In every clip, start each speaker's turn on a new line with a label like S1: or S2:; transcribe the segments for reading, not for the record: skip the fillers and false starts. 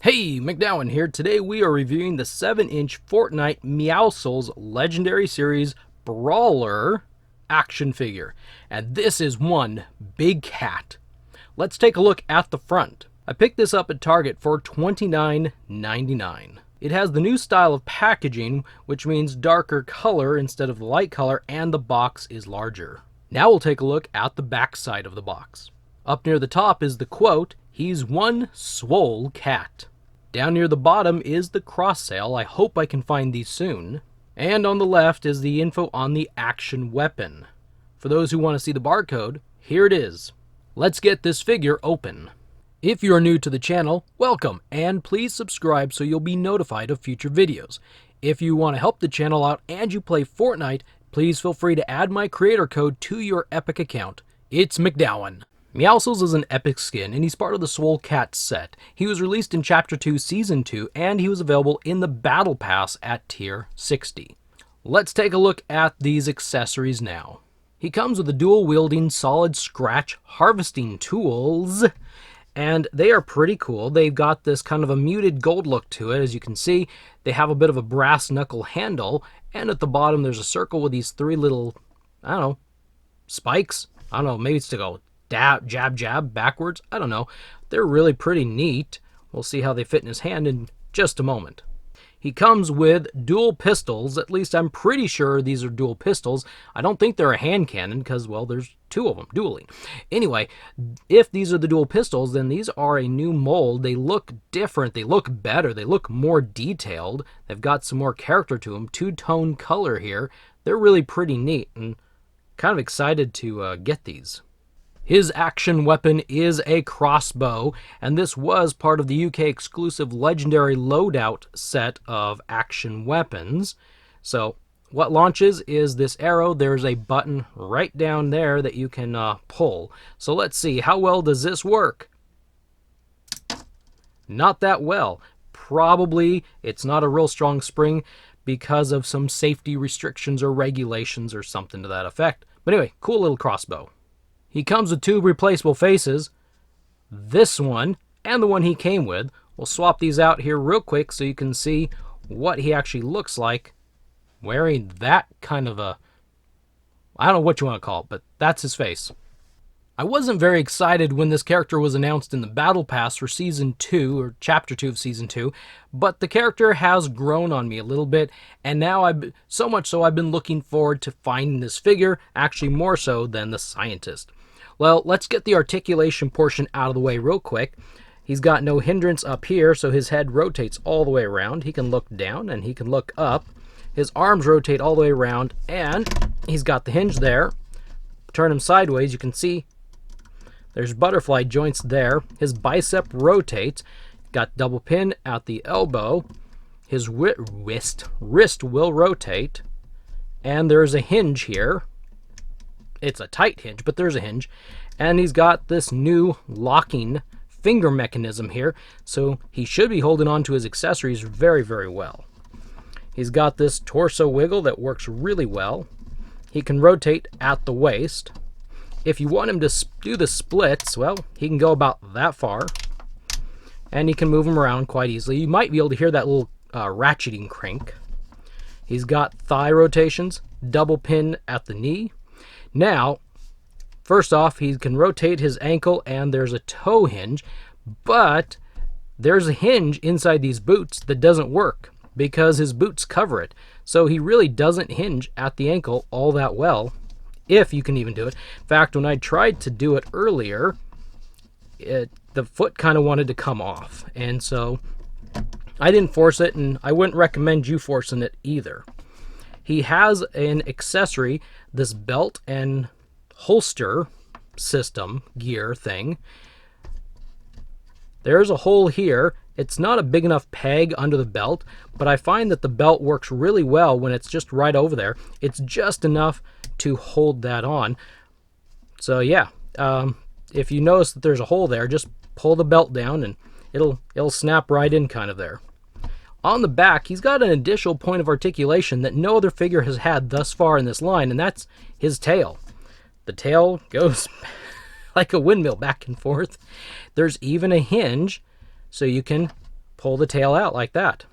S1: Hey, McDowell here. Today we are reviewing the 7-inch Fortnite Meowscles Legendary Series Brawler action figure. And this is one big cat. Let's take a look at the front. I picked this up at Target for $29.99. It has the new style of packaging, which means darker color instead of the light color, and the box is larger. Now we'll take a look at the back side of the box. Up near the top is the quote, "He's one swole cat." Down near the bottom is the cross sale. I hope I can find these soon. And on the left is the info on the action weapon. For those who want to see the barcode, here it is. Let's get this figure open. If you are new to the channel, welcome, and please subscribe so you'll be notified of future videos. If you want to help the channel out and you play Fortnite, please feel free to add my creator code to your Epic account. It's McDowell. Meowscles is an epic skin, and he's part of the Swole Cat set. He was released in Chapter 2, Season 2, and he was available in the Battle Pass at Tier 60. Let's take a look at these accessories now. He comes with a dual-wielding solid scratch harvesting tools, and they are pretty cool. They've got this kind of a muted gold look to it. As you can see, they have a bit of a brass knuckle handle, and at the bottom there's a circle with these three little, I don't know, spikes? I don't know, maybe it's to go dab, jab, jab, backwards. I don't know. They're really pretty neat. We'll see how they fit in his hand in just a moment. He comes with dual pistols. At least I'm pretty sure these are dual pistols. I don't think they're a hand cannon because, well, there's two of them dueling. Anyway, if these are the dual pistols, then these are a new mold. They look different. They look better. They look more detailed. They've got some more character to them. Two-tone color here. They're really pretty neat, and kind of excited to get these. His action weapon is a crossbow, and this was part of the UK exclusive Legendary Loadout set of action weapons. So what launches is this arrow. There's a button right down there that you can pull. So let's see, how well does this work? Not that well. Probably it's not a real strong spring because of some safety restrictions or regulations or something to that effect. But anyway, cool little crossbow. He comes with two replaceable faces, this one and the one he came with. We'll swap these out here real quick so you can see what he actually looks like wearing that kind of a, I don't know what you want to call it, but that's his face. I wasn't very excited when this character was announced in the Battle Pass for Season 2, or Chapter 2 of Season 2, but the character has grown on me a little bit, and now so much so I've been looking forward to finding this figure, actually more so than the scientist. Well, let's get the articulation portion out of the way real quick. He's got no hindrance up here, so his head rotates all the way around. He can look down and he can look up. His arms rotate all the way around, and he's got the hinge there. Turn him sideways, you can see there's butterfly joints there. His bicep rotates. Got double pin at the elbow. His wrist will rotate. And there's a hinge here. It's a tight hinge, but there's a hinge. And he's got this new locking finger mechanism here. So he should be holding on to his accessories very, very well. He's got this torso wiggle that works really well. He can rotate at the waist. If you want him to do the splits, well, he can go about that far. And he can move them around quite easily. You might be able to hear that little ratcheting crank. He's got thigh rotations, double pin at the knee. Now, first off, he can rotate his ankle and there's a toe hinge, but there's a hinge inside these boots that doesn't work because his boots cover it. So he really doesn't hinge at the ankle all that well, if you can even do it. In fact, when I tried to do it earlier, the foot kind of wanted to come off. And so I didn't force it, and I wouldn't recommend you forcing it either. He has an accessory, this belt and holster system gear thing. There's a hole here. It's not a big enough peg under the belt, but I find that the belt works really well when it's just right over there. It's just enough to hold that on. So yeah, if you notice that there's a hole there, just pull the belt down and it'll snap right in kind of there. On the back, he's got an additional point of articulation that no other figure has had thus far in this line, and that's his tail. The tail goes like a windmill back and forth. There's even a hinge, so you can pull the tail out like that.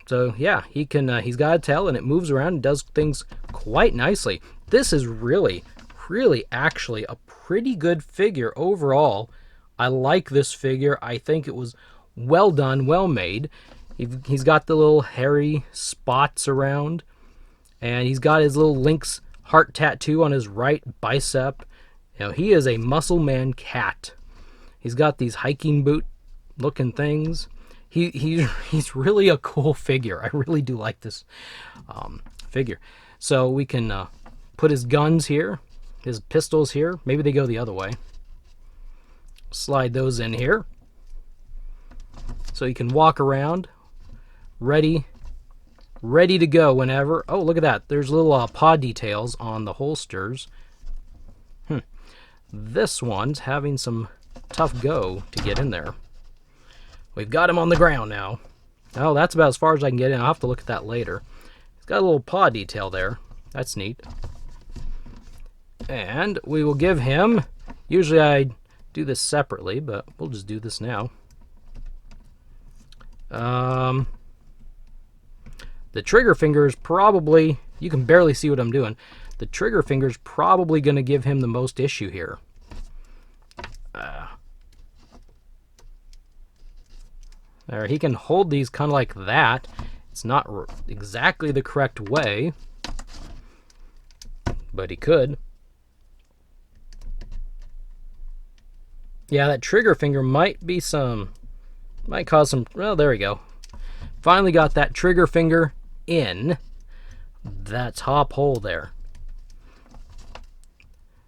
S1: So yeah, he can. He's got a tail and it moves around and does things quite nicely. This is really actually a pretty good figure overall. I like this figure. I think it was well done, well made. He's got the little hairy spots around, and he's got his little Link's heart tattoo on his right bicep. You know, he is a muscle man cat. He's got these hiking boot looking things. He's really a cool figure. I really do like this figure. So we can put his guns here, his pistols here. Maybe they go the other way. Slide those in here. So he can walk around, ready to go whenever. Oh, look at that. There's little paw details on the holsters. This one's having some tough go to get in there. We've got him on the ground now. Oh, that's about as far as I can get in. I'll have to look at that later. He's got a little paw detail there. That's neat. And we will give him... Usually I do this separately, but we'll just do this now. The trigger finger is probably... You can barely see what I'm doing. The trigger finger is probably going to give him the most issue here. There, he can hold these kind of like that. It's not exactly the correct way, but he could. Yeah, that trigger finger might cause some, well, there we go. Finally got that trigger finger in that top hole there.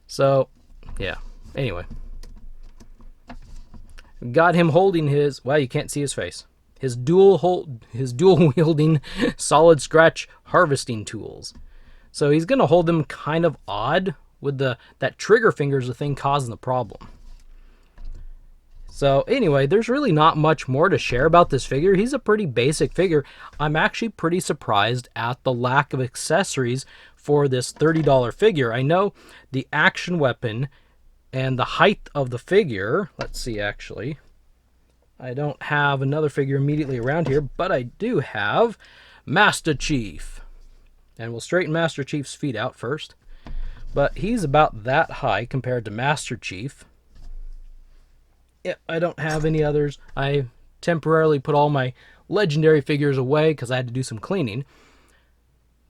S1: So, yeah, anyway. Got him holding his, well, you can't see his face. His dual wielding solid scratch harvesting tools. So he's going to hold them kind of odd with that trigger finger is the thing causing the problem. So anyway, there's really not much more to share about this figure. He's a pretty basic figure. I'm actually pretty surprised at the lack of accessories for this $30 figure. I know the action weapon and the height of the figure, let's see actually. I don't have another figure immediately around here, but I do have Master Chief. And we'll straighten Master Chief's feet out first. But he's about that high compared to Master Chief. Yeah, I don't have any others. I temporarily put all my legendary figures away because I had to do some cleaning.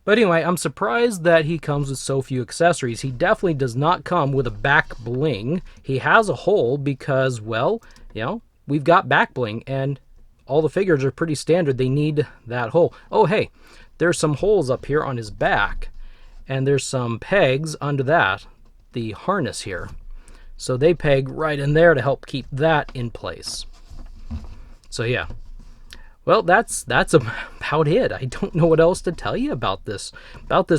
S1: But anyway, I'm surprised that he comes with so few accessories. He definitely does not come with a back bling. He has a hole because, well, you know, we've got back bling and all the figures are pretty standard. They need that hole. Oh, hey, there's some holes up here on his back and there's some pegs under that, the harness here. So they peg right in there to help keep that in place. So yeah. Well, that's about it. I don't know what else to tell you about this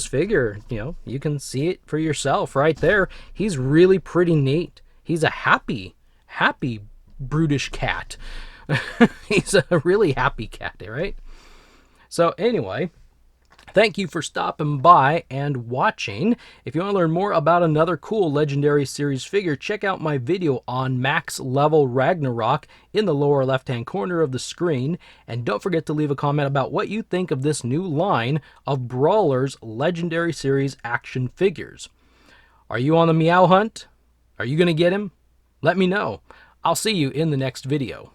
S1: figure. You know, you can see it for yourself right there. He's really pretty neat. He's a happy brutish cat. He's a really happy cat, right? So anyway, thank you for stopping by and watching. If you want to learn more about another cool Legendary Series figure, check out my video on Max Level Ragnarok in the lower left-hand corner of the screen. And don't forget to leave a comment about what you think of this new line of Brawlers Legendary Series action figures. Are you on the Meow hunt? Are you going to get him? Let me know. I'll see you in the next video.